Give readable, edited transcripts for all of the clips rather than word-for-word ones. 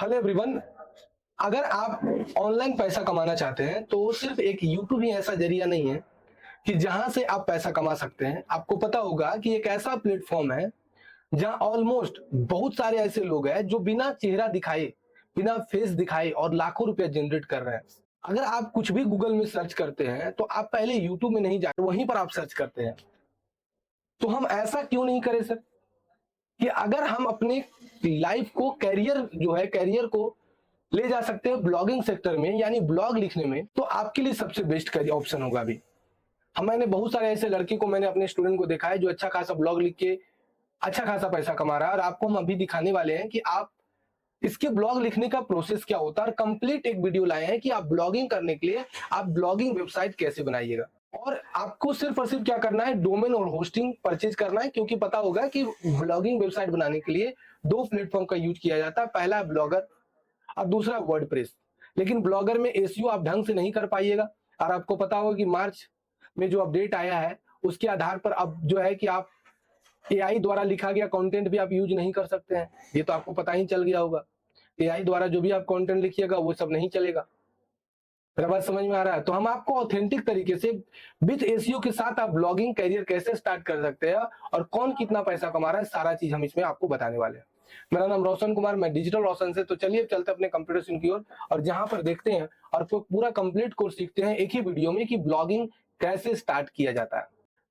Hello everyone. अगर आप online पैसा कमाना चाहते हैं तो सिर्फ एक यूट्यूब ही ऐसा जरिया नहीं है कि जहां से आप पैसा कमा सकते हैं। आपको पता होगा कि एक ऐसा प्लेटफॉर्म है जहां ऑलमोस्ट बहुत सारे ऐसे लोग हैं जो बिना चेहरा दिखाए, बिना फेस दिखाए और लाखों रुपए जनरेट कर रहे हैं। अगर आप कुछ भी गूगल में सर्च करते हैं तो आप पहले यूट्यूब में नहीं जाते, वहीं पर आप सर्च करते हैं। तो हम ऐसा क्यों नहीं करें सर कि अगर हम अपने लाइफ को, कैरियर को ले जा सकते हैं ब्लॉगिंग सेक्टर में, यानी ब्लॉग लिखने में, तो आपके लिए सबसे बेस्ट ऑप्शन होगा। अभी मैंने बहुत सारे ऐसे लड़के को, मैंने अपने स्टूडेंट को देखा है जो अच्छा खासा ब्लॉग लिख के अच्छा खासा पैसा कमा रहा है। और आपको हम अभी दिखाने वाले हैं कि आप इसके ब्लॉग लिखने का प्रोसेस क्या होता है, और कंप्लीट एक वीडियो लाए हैं कि आप ब्लॉगिंग करने के लिए आप ब्लॉगिंग वेबसाइट कैसे बनाइएगा। और आपको सिर्फ और सिर्फ क्या करना है, डोमेन और होस्टिंग परचेज करना है, क्योंकि पता होगा कि ब्लॉगिंग वेबसाइट बनाने के लिए दो प्लेटफॉर्म का यूज किया जाता है। पहला है ब्लॉगर और दूसरा वर्डप्रेस। लेकिन ब्लॉगर में एसईओ आप ढंग से नहीं कर पाइएगा। और आपको पता होगा कि मार्च में जो अपडेट आया है उसके आधार पर अब जो है कि आप एआई द्वारा लिखा गया कंटेंट भी आप यूज नहीं कर सकते हैं। ये तो आपको पता ही चल गया होगा। एआई द्वारा जो भी आप कंटेंट लिखिएगा वो सब नहीं चलेगा। मेरा बात समझ में आ रहा है? तो हम आपको ऑथेंटिक तरीके से विद एसईओ के साथ आप ब्लॉगिंग करियर कैसे स्टार्ट कर सकते हैं और कौन कितना पैसा कमा रहा है, सारा चीज हम इसमें आपको बताने वाले हैं। मेरा नाम रोशन कुमार, मैं डिजिटल रोशन से। तो चलिए चलते अपने कंप्यूटर स्क्रीन की ओर और जहां पर देखते हैं और पूरा कंप्लीट कोर्स सीखते हैं एक ही वीडियो में कि ब्लॉगिंग कैसे स्टार्ट किया जाता है।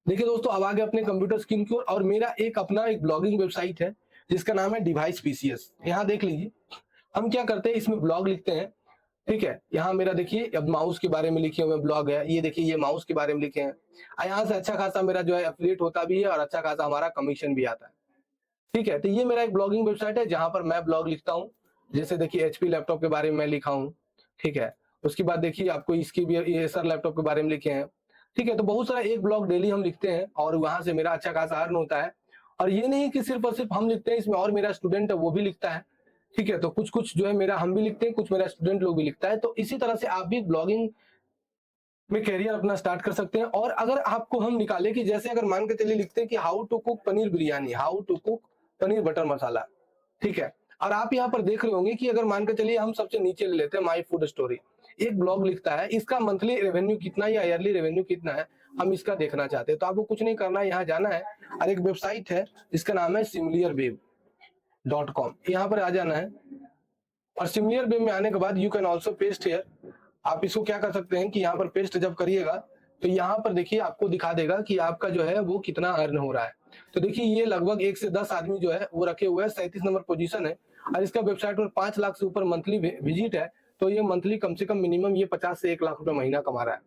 देखिए दोस्तों, अब आगे अपने कंप्यूटर स्क्रीन की ओर और मेरा अपना एक ब्लॉगिंग वेबसाइट है जिसका नाम है डिवाइस पीसीएस। यहाँ देख लीजिए हम क्या करते हैं, इसमें ब्लॉग लिखते हैं। ठीक है, यहाँ मेरा देखिए अब माउस के बारे में लिखे हुए ब्लॉग है। ये देखिए ये माउस के बारे में लिखे हैं। यहाँ से अच्छा खासा मेरा जो है एफिलिएट होता भी है और अच्छा खासा हमारा कमीशन भी आता है। ठीक है, तो ये मेरा एक ब्लॉगिंग वेबसाइट है जहां पर मैं ब्लॉग लिखता हूँ। जैसे देखिए एचपी लैपटॉप के बारे में मैं लिखा हूँ। ठीक है, उसके बाद देखिए आपको इसकी भी एसर लैपटॉप के बारे में लिखे हैं। ठीक है, तो बहुत सारा एक ब्लॉग डेली हम लिखते हैं और वहां से मेरा अच्छा खासा अर्न होता है। और ये नहीं कि सिर्फ और सिर्फ हम लिखते हैं, इसमें और मेरा स्टूडेंट है वो भी लिखता है। ठीक है, तो कुछ कुछ जो है मेरा हम भी लिखते हैं, कुछ मेरा स्टूडेंट लोग भी लिखता है। तो इसी तरह से आप भी ब्लॉगिंग में कैरियर अपना स्टार्ट कर सकते हैं। और अगर आपको हम निकाले कि जैसे अगर मान के चलिए लिखते हैं कि how to cook paneer biryani, how to cook paneer butter masala. ठीक है, और आप यहाँ पर देख रहे होंगे कि अगर मान के चलिए हम सबसे नीचे ले लेते हैं माई फूड स्टोरी, एक ब्लॉग लिखता है, इसका मंथली रेवेन्यू कितना या ईयरली रेवेन्यू कितना है, हम इसका देखना चाहते हैं। तो आपको कुछ नहीं करना है, यहाँ जाना है और एक वेबसाइट है जिसका नाम है similierweb.com, यहाँ पर आ जाना है। और सिमिलियर वेब में आने के बाद you can also paste here. आप इसको क्या कर सकते हैं कि यहाँ पर पेस्ट जब करिएगा तो यहाँ पर देखिए आपको दिखा देगा कि आपका जो है वो कितना अर्न हो रहा है। तो देखिए ये लगभग 1 से 10 आदमी जो है वो रखे हुए हैं, 37 नंबर पोजीशन है और इसका वेबसाइट पर 5 लाख से ऊपर मंथली विजिट है। तो ये मंथली कम से कम मिनिमम ये 50 से 1 लाख रुपए महीना कमा रहा है।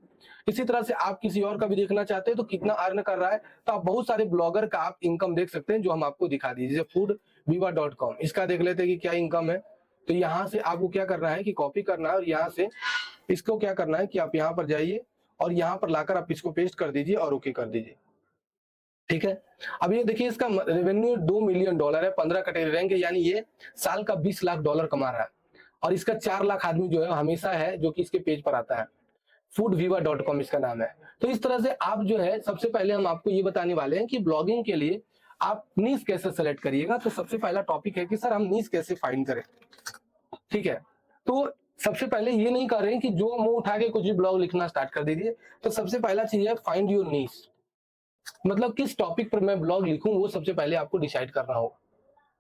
इसी तरह से आप किसी और का भी देखना चाहते हैं तो कितना अर्न कर रहा है, तो आप बहुत सारे ब्लॉगर का आप इनकम देख सकते हैं जो हम आपको दिखा दीजिए। foodviva.com, इसका देख लेते हैं कि क्या इनकम है। तो यहाँ से आपको क्या करना है कि कॉपी करना है और यहाँ से इसको क्या करना है कि आप यहाँ पर जाइए और यहाँ पर लाकर आप इसको पेस्ट कर दीजिए और ओके कर दीजिए। ठीक है, अब ये देखिए इसका रेवेन्यू $2 मिलियन है, 15 कैटेगरी रैंक है, यानी ये साल का $20 लाख कमा रहा है। और इसका 4 लाख आदमी जो है हमेशा है जो कि इसके पेज पर आता है। foodviva.com इसका नाम है। तो इस तरह से आप जो है सबसे पहले हम आपको ये बताने वाले हैं कि ब्लॉगिंग के लिए आप नीश कैसे सेलेक्ट करिएगा। तो सबसे पहला टॉपिक है कि सर हम नीश कैसे फाइंड करें। ठीक है, तो सबसे पहले ये नहीं कर रहे हैं कि जो मुंह उठा के कुछ भी ब्लॉग लिखना स्टार्ट कर दीजिए। तो सबसे पहला चीज है फाइंड योर नीश, मतलब किस टॉपिक पर मैं ब्लॉग लिखूं वो सबसे पहले आपको डिसाइड करना होगा।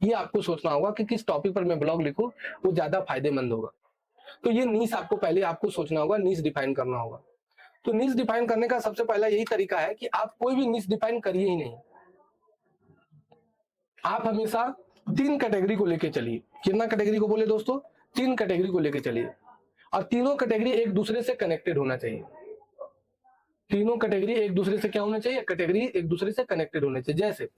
ये आपको सोचना होगा कि किस टॉपिक पर मैं ब्लॉग लिखूं वो ज्यादा फायदेमंद होगा। तो ये नीश आपको पहले आपको सोचना होगा, नीश डिफाइन करना होगा। तो नीश डिफाइन करने का सबसे पहला यही तरीका है कि आप कोई भी नीश डिफाइन करिए ही नहीं, आप हमेशा 3 कैटेगरी को लेके चलिए। कितना कैटेगरी को बोले दोस्तों? 3 कैटेगरी को लेके चलिए और तीनों कैटेगरी एक दूसरे से कनेक्टेड होना चाहिए। तीनों कैटेगरी एक दूसरे से क्या होना चाहिए? कैटेगरी एक दूसरे से कनेक्टेड होने चाहिए। जैसे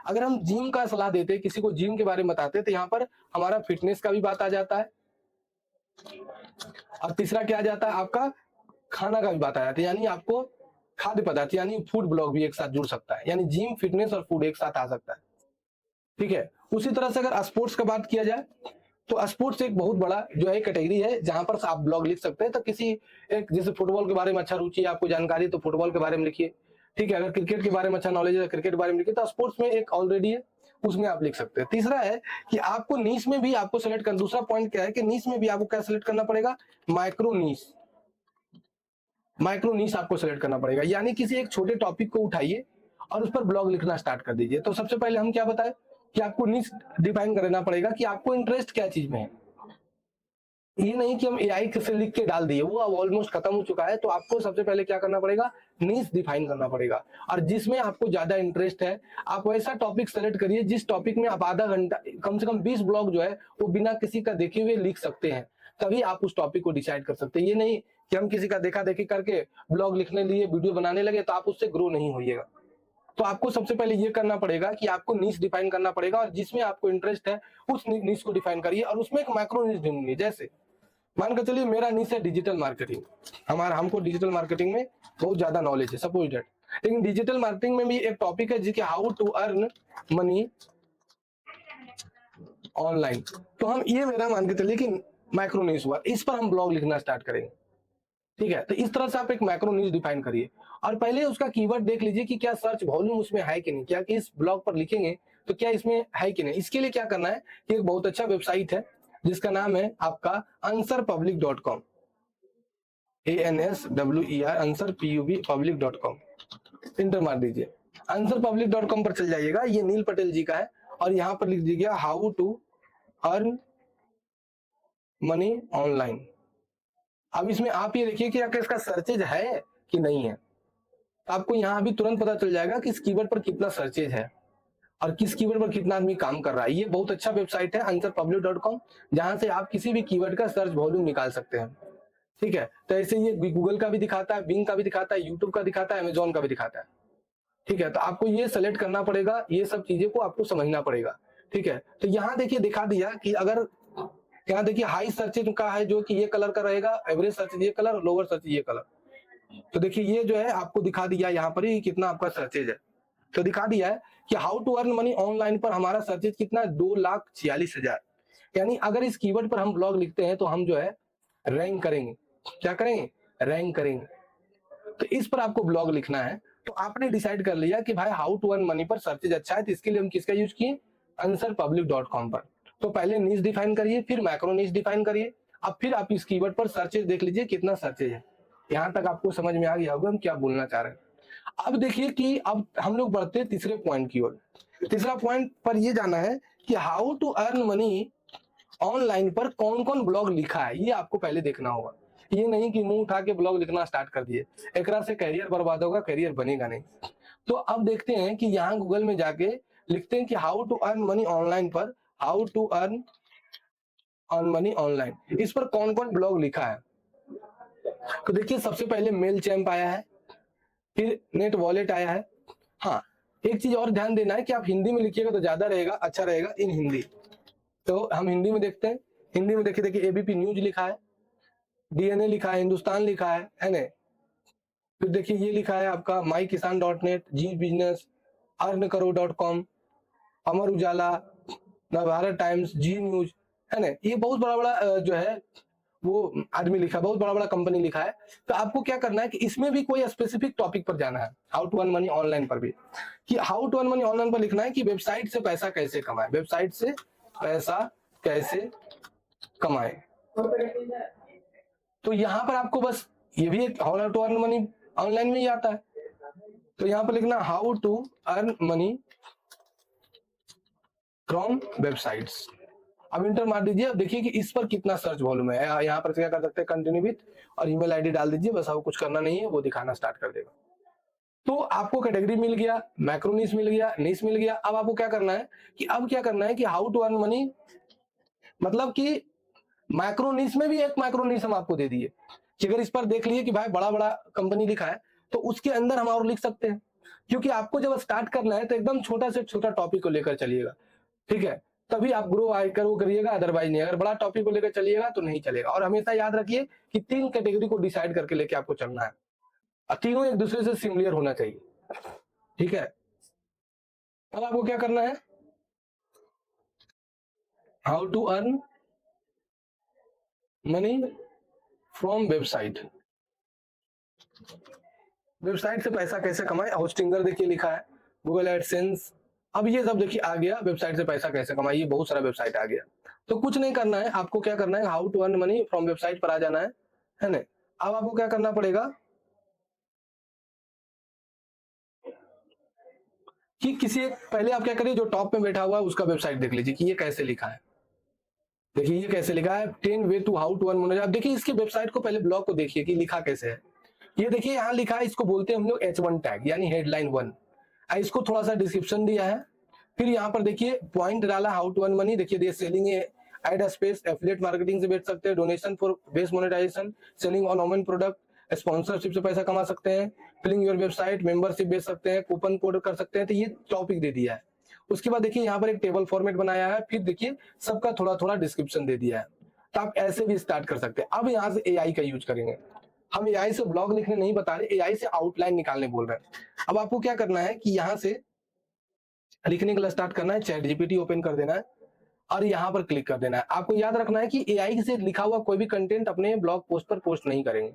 अगर हम जिम का सलाह देते हैं, किसी को जिम के बारे में बताते हैं, तो यहाँ पर हमारा फिटनेस का भी बात आ जाता है और तीसरा क्या आ जाता है, आपका खाना का भी बात आ जाता है, यानी आपको खाद्य पदार्थ यानी फूड ब्लॉग भी एक साथ जुड़ सकता है, यानी जिम, फिटनेस और फूड एक साथ आ सकता है। ठीक है, उसी तरह से अगर स्पोर्ट्स का बात किया जाए तो स्पोर्ट्स एक बहुत बड़ा जो है कैटेगरी है जहां पर आप ब्लॉग लिख सकते हैं। तो किसी एक जैसे फुटबॉल के बारे में अच्छा रुचि है, आपको जानकारी, तो फुटबॉल के बारे में लिखिए। ठीक है, अगर क्रिकेट के बारे में अच्छा नॉलेज है, क्रिकेट के बारे में लिखिए। तो स्पोर्ट्स में एक ऑलरेडी है उसमें आप लिख सकते हैं। तीसरा है कि आपको नीश में भी आपको सेलेक्ट करना, दूसरा पॉइंट क्या है कि नीश में भी आपको क्या सेलेक्ट करना पड़ेगा, माइक्रो नीश। माइक्रो नीश आपको सेलेक्ट करना पड़ेगा, यानी किसी एक छोटे टॉपिक को उठाइए और उस पर ब्लॉग लिखना स्टार्ट कर दीजिए। तो सबसे पहले हम क्या बताएं कि आपको नीश डिफाइन करना पड़ेगा कि आपको इंटरेस्ट क्या चीज में है। ये नहीं कि हम एआई से लिख के डाल दिए, वो अब ऑलमोस्ट खत्म हो चुका है। तो आपको सबसे पहले क्या करना पड़ेगा, नीश डिफाइन करना पड़ेगा, और जिसमें आपको ज्यादा इंटरेस्ट है आप वैसा टॉपिक सेलेक्ट करिए जिस टॉपिक में आप आधा घंटा, कम से कम 20 ब्लॉग जो है वो बिना किसी का देखे हुए लिख सकते हैं, तभी आप उस टॉपिक को डिसाइड कर सकते हैं। ये नहीं कि हम किसी का देखा देखी करके ब्लॉग लिखने लिए वीडियो बनाने लगे तो आप उससे ग्रो नहीं होइएगा। तो आपको सबसे पहले ये करना पड़ेगा कि आपको नीश डिफाइन करना पड़ेगा, और जिसमें आपको इंटरेस्ट है उस नीश को डिफाइन करिए, और उसमें एक माइक्रो नीश ढूंढिए। जैसे मान कर चलिए मेरा नीश है डिजिटल मार्केटिंग, हमको डिजिटल मार्केटिंग में बहुत ज्यादा नॉलेज है, सपोज दैट। लेकिन डिजिटल मार्केटिंग में भी एक टॉपिक है जिसके how to earn money online. तो हम ये मेरा मान के चलिए कि माइक्रो नीश हुआ, इस पर हम ब्लॉग लिखना स्टार्ट करेंगे। ठीक है, तो इस तरह से आप एक माइक्रो नीश डिफाइन करिए, और पहले उसका कीवर्ड देख लीजिए कि क्या सर्च वॉल्यूम उसमें है कि नहीं, क्या कि इस ब्लॉग पर लिखेंगे तो क्या इसमें है कि नहीं। इसके लिए क्या करना है कि एक बहुत अच्छा वेबसाइट है जिसका नाम है आपका answerpublic.com, ANSWER answer PUB public.com। Inter मार दीजिए, answerpublic.com पर चल जाइएगा। ये नील पटेल जी का है, और यहाँ पर लिख दीजिएगा how to earn money online. अब इसमें आप ये देखिए कि इसका सर्चेज है कि नहीं है। आपको यहाँ भी तुरंत पता चल जाएगा कि इस कीवर्ड पर कितना सर्चेज है और किस कीवर्ड पर कितना आदमी काम कर रहा है। ये बहुत अच्छा वेबसाइट है answerpublic.com, जहां से आप किसी भी कीवर्ड का सर्च वॉल्यूम निकाल सकते हैं। ठीक है, तो ऐसे ये गूगल का भी दिखाता है, बिंग का भी दिखाता है, यूट्यूब का दिखाता है, अमेजोन का भी दिखाता है। ठीक है, तो आपको ये सेलेक्ट करना पड़ेगा, ये सब चीजें को आपको समझना पड़ेगा। ठीक है, तो यहाँ देखिए दिखा दिया कि अगर यहाँ देखिए हाई सर्चेज का है जो कि ये कलर का रहेगा, एवरेज सर्चेज ये कलर, लोअर सर्चेज ये कलर। तो देखिए ये जो है आपको दिखा दिया यहाँ पर ही कितना आपका सर्चेज है। तो दिखा दिया है कि how to earn money online पर हमारा सर्चेज कितना है, 2,46,000। यानी अगर इस कीवर्ड पर हम ब्लॉग लिखते हैं तो हम जो है रैंक करेंगे। क्या करेंगे, रैंक करेंगे। तो इस पर आपको ब्लॉग लिखना है। तो आपने डिसाइड कर लिया कि भाई हाउ टू अर्न मनी पर सर्चेज अच्छा है, तो इसके लिए हम किसका यूज किए, answerpublic.com पर। तो पहले नीश डिफाइन करिए, फिर मैक्रो नीश डिफाइन करिए, अब फिर आप इस कीवर्ड पर सर्चेज देख लीजिए कितना सर्चेज है। यहां तक आपको समझ में आ गया होगा हम क्या बोलना चाह रहे हैं। अब देखिए कि अब हम लोग बढ़ते हैं तीसरे पॉइंट की ओर। तीसरा पॉइंट पर ये जाना है कि how to earn money online पर कौन कौन ब्लॉग लिखा है, ये आपको पहले देखना होगा। ये नहीं कि मुंह उठा के ब्लॉग लिखना स्टार्ट कर दिए, एक से करियर बर्बाद होगा, करियर बनेगा नहीं। तो अब देखते हैं कि यहाँ गूगल में जाके लिखते हैं कि how to earn money online पर, how to earn money online, इस पर कौन कौन ब्लॉग लिखा है। तो देखिए सबसे पहले मेल चैम्प आया है, फिर नेट वॉलेट आया है। हाँ, एक चीज और ध्यान देना है कि आप हिंदी में लिखिएगा तो ज्यादा रहेगा, अच्छा रहेगा इन हिंदी। तो हम हिंदी में देखते हैं, हिंदी में देखिए एबीपी न्यूज लिखा है, डीएनए लिखा है, हिंदुस्तान लिखा है ना। फिर देखिए ये लिखा है आपका mykisan.net, जी business, earnkaro.com, Amar Ujala, Navbharat times, जी न्यूज, है ना। ये बहुत बड़ा बड़ा जो है वो आदमी लिखा है, बहुत बड़ा बड़ा कंपनी लिखा है। तो आपको क्या करना है कि इसमें भी कोई स्पेसिफिक टॉपिक पर जाना है, how to earn money online पर भी, कि how to earn money online पर लिखना है कि वेबसाइट से पैसा कैसे कमाए, वेबसाइट से पैसा कैसे कमाए। तो यहाँ पर आपको बस ये भी एक how to earn money online में ही आता है। तो यहाँ पर लिखना how to earn money from websites. अब इंटर मार दीजिए। अब देखिए कि इस पर कितना सर्च वॉल्यूम है। यहाँ पर क्या कर सकते हैं, कंटिन्यू विथ और ईमेल आईडी डाल दीजिए, बस आपको कुछ करना नहीं है, वो दिखाना स्टार्ट कर देगा। तो आपको कैटेगरी मिल गया, मैक्रो नीश मिल गया, नीश मिल गया। अब आपको क्या करना है कि अब क्या करना है कि हाउ टू अर्न मनी, मतलब कि माइक्रो नीश में भी एक माइक्रो नीश हम आपको दे दिए कि अगर इस पर देख लिए कि भाई बड़ा बड़ा कंपनी लिखा है तो उसके अंदर हम और लिख सकते हैं, क्योंकि आपको जब स्टार्ट करना है तो एकदम छोटा से छोटा टॉपिक को लेकर चलिएगा। ठीक है, तभी आप ग्रो करिएगा, अदरवाइज नहीं। अगर बड़ा टॉपिक को लेकर चलिएगा तो नहीं चलेगा। और हमेशा याद रखिए कि 3 कैटेगरी को डिसाइड करके लेके आपको चलना है, और तीनों एक दूसरे से सिमिलर होना चाहिए। ठीक है, अब आपको क्या करना है, how to earn money from website, website से पैसा कैसे कमाए। होस्टिंगर देखिए लिखा है, गूगल एडसेंस, अब ये सब देखिए आ गया, वेबसाइट से पैसा कैसे कमाइए, बहुत सारा वेबसाइट आ गया। तो कुछ नहीं करना है, आपको क्या करना है, how to earn money from website पर आ जाना है ना। अब आपको क्या करना पड़ेगा कि किसी एक, पहले आप क्या करिए, जो टॉप में बैठा हुआ है उसका वेबसाइट देख लीजिए कि ये कैसे लिखा है। देखिए ये कैसे लिखा है, 10 way to how to earn money. आप देखिए इसके वेबसाइट को, पहले ब्लॉग को देखिए कि लिखा कैसे है। ये देखिए यहाँ लिखा है, इसको बोलते हैं हम लोग H1 टैग, यानी हेडलाइन 1। इसको थोड़ा सा डिस्क्रिप्शन दिया है, फिर यहाँ पर देखिए पॉइंट डाला हाउ टू अर्न मनी। देखिए they selling ad space, affiliate marketing से बेच सकते हैं, donation for base monetisation, selling on own product, sponsorship से पैसा कमा सकते हैं, फिलिंग योर वेबसाइट, मेंबरशिप बेच सकते हैं, कूपन कोड कर सकते हैं। तो ये टॉपिक दे दिया है। उसके बाद देखिए यहाँ पर एक टेबल फॉर्मेट बनाया है, फिर देखिए सबका थोड़ा थोड़ा डिस्क्रिप्शन दे दिया है। तो आप ऐसे भी स्टार्ट कर सकते हैं। अब यहाँ से एआई का यूज करेंगे। हम एआई से ब्लॉग लिखने नहीं बता रहे, एआई से आउटलाइन निकालने बोल रहे हैं। अब आपको क्या करना है कि यहाँ से लिखने के लिए स्टार्ट करना है, चैट जीपीटी ओपन कर देना है और यहाँ पर क्लिक कर देना है। आपको याद रखना है कि एआई से लिखा हुआ कोई भी कंटेंट अपने ब्लॉग पोस्ट पर पोस्ट नहीं करेंगे।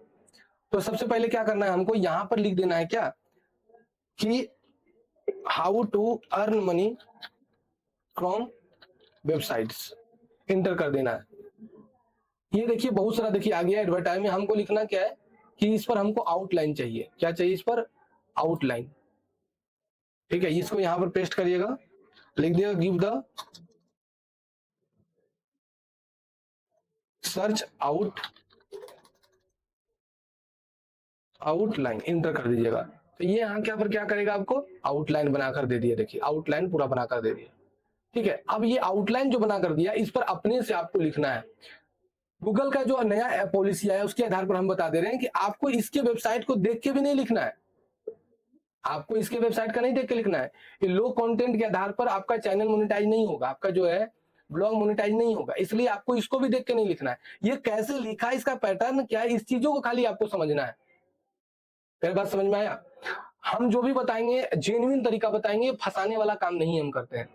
तो सबसे पहले क्या करना है, हमको यहाँ पर लिख देना है क्या कि how to earn money from websites, enter कर देना है। ये देखिए बहुत सारा देखिए आ गया एडवर्टाइज में। हमको लिखना क्या है कि इस पर हमको आउटलाइन चाहिए। क्या चाहिए इस पर? आउटलाइन। ठीक है, इसको यहां पर पेस्ट करिएगा, लिख दिएगा give the search outline, enter कर दीजिएगा। तो ये यहाँ क्या पर क्या करेगा, आपको आउटलाइन बनाकर दे दिया। देखिए आउटलाइन पूरा बनाकर दे दिया। ठीक है, अब ये आउटलाइन जो बनाकर दिया, इस पर अपने से आपको लिखना है। गूगल का जो नया पॉलिसी आया उसके आधार पर हम बता दे रहे हैं कि आपको इसके वेबसाइट को देख के भी नहीं लिखना है। आपको इसके वेबसाइट का नहीं देख के लिखना है। ये लो कंटेंट के आधार पर आपका चैनल मोनेटाइज नहीं होगा, आपका जो है ब्लॉग मोनेटाइज नहीं होगा, इसलिए आपको इसको भी देख के नहीं लिखना है। ये कैसे लिखा है, इसका पैटर्न क्या है, इस चीजों को खाली आपको समझना है। मेरी बात समझ में आया? हम जो भी बताएंगे जेन्युइन तरीका बताएंगे, फंसाने वाला काम नहीं हम करते हैं।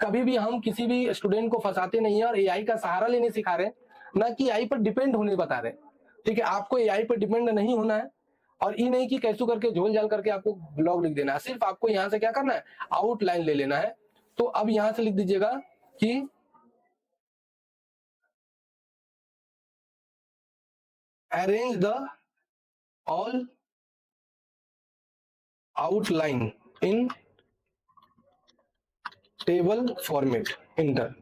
कभी भी हम किसी भी स्टूडेंट को फंसाते नहीं है और एआई का सहारा लेने सिखा रहे हैं, ना कि एआई पर डिपेंड होने बता रहे हैं। ठीक है, आपको एआई पर डिपेंड नहीं होना है और ये नहीं कि कैसे करके झोल झाल करके आपको ब्लॉग लिख देना है। सिर्फ आपको यहां से क्या करना है, आउटलाइन ले लेना है। तो अब यहां से लिख दीजिएगा कि arrange the all outline in table format, inter.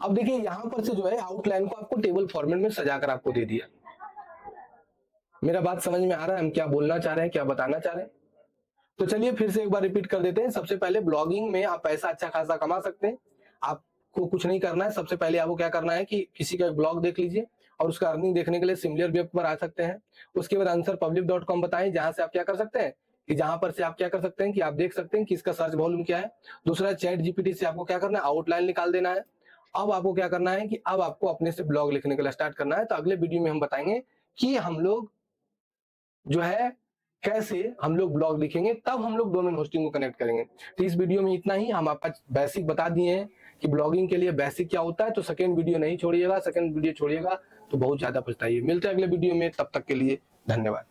अब देखिए यहां पर से जो है आउटलाइन को आपको टेबल फॉर्मेट में सजाकर आपको दे दिया। मेरा बात समझ में आ रहा है, हम क्या बोलना चाह रहे हैं, क्या बताना चाह रहे हैं? तो चलिए फिर से एक बार रिपीट कर देते हैं। सबसे पहले ब्लॉगिंग में आप पैसा अच्छा खासा कमा सकते हैं। आपको कुछ नहीं करना है, सबसे पहले आपको क्या करना है कि किसी का ब्लॉग देख लीजिए और उसका अर्निंग देखने के लिए सिमिलर वेब पर आ सकते हैं। उसके बाद answerpublic.com बताएं, जहां से आप क्या कर सकते हैं कि जहां पर से आप क्या कर सकते हैं कि आप देख सकते हैं कि इसका सर्च वॉल्यूम क्या है। दूसरा, चैट जीपीटी से आपको क्या करना है, आउटलाइन निकाल देना है। अब आपको क्या करना है कि अब आपको अपने से ब्लॉग लिखने के लिए स्टार्ट करना है। तो अगले वीडियो में हम बताएंगे कि हम लोग जो है कैसे हम लोग ब्लॉग लिखेंगे, तब हम लोग डोमेन होस्टिंग को कनेक्ट करेंगे। तो इस वीडियो में इतना ही। हम आपका बेसिक बता दिए हैं कि ब्लॉगिंग के लिए बेसिक क्या होता है। तो सेकंड वीडियो नहीं छोड़िएगा, सेकंड वीडियो छोड़िएगा तो बहुत ज्यादा पछताइए। मिलते हैं अगले वीडियो में, तब तक के लिए धन्यवाद।